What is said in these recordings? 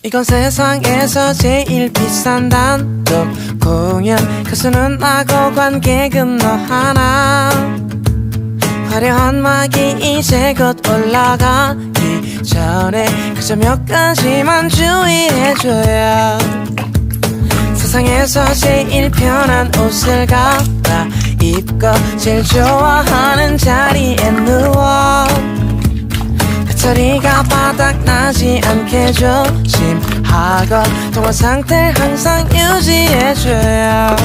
이건 세상에서 제일 비싼 단독 공연. 가수는 나고 관객은 너 하나. 화려한 막이 이제 곧 올라가기 전에 그저 몇 가지만 주의해줘요. 세상에서 제일 편한 옷을 갈아입고 제일 좋아하는 자리에 누워 배터리가 바닥나지 않게 조심하고 통화 상태를 항상 유지해줘요.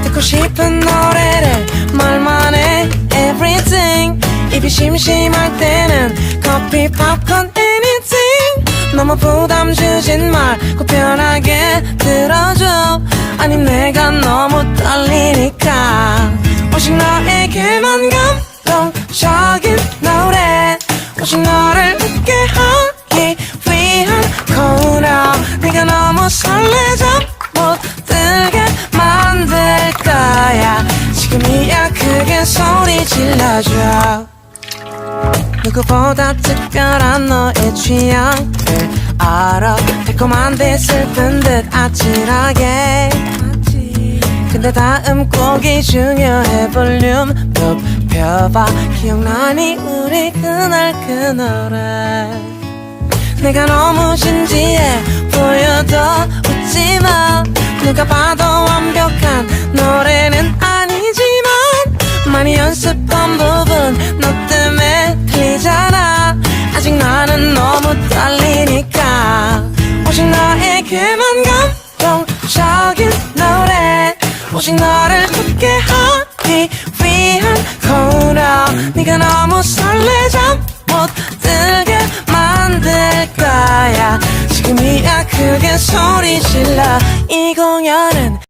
듣고 싶은 노래를 말만 해 everything. 입이 심심할 때는 커피, 팝콘, anything. 너무 부담 주진 말고 편하게 들어줘. 아님 내가 너무 떨리니까 오직 너에게만 감동적인 노래. 오직 너를 웃게 하기 위한 코너. 네가 너무 설레져 못 들게 만들 거야. 지금이야 크게 소리 질러줘. 누구보다 특별한 너의 취향을 알아. 달콤한데 슬픈 듯 아찔하게. 근데 다음 곡이 중요해. 볼륨 높여봐. 기억나니 우리 그날 그 노래. 내가 너무 진지해 보여도 웃지마. 누가 봐도 완벽한 노래는 아니지만 많이 연습한 부분 너 때문에 틀리잖아. 아직 나는 너무 떨리니까 오직 너에게만 감동적인 노래. 오직 너를 웃게 하기 위한 코너. 네가 너무 설레져 못 들게 만들 거야. 지금이야 크게 소리 질러. 이 공연은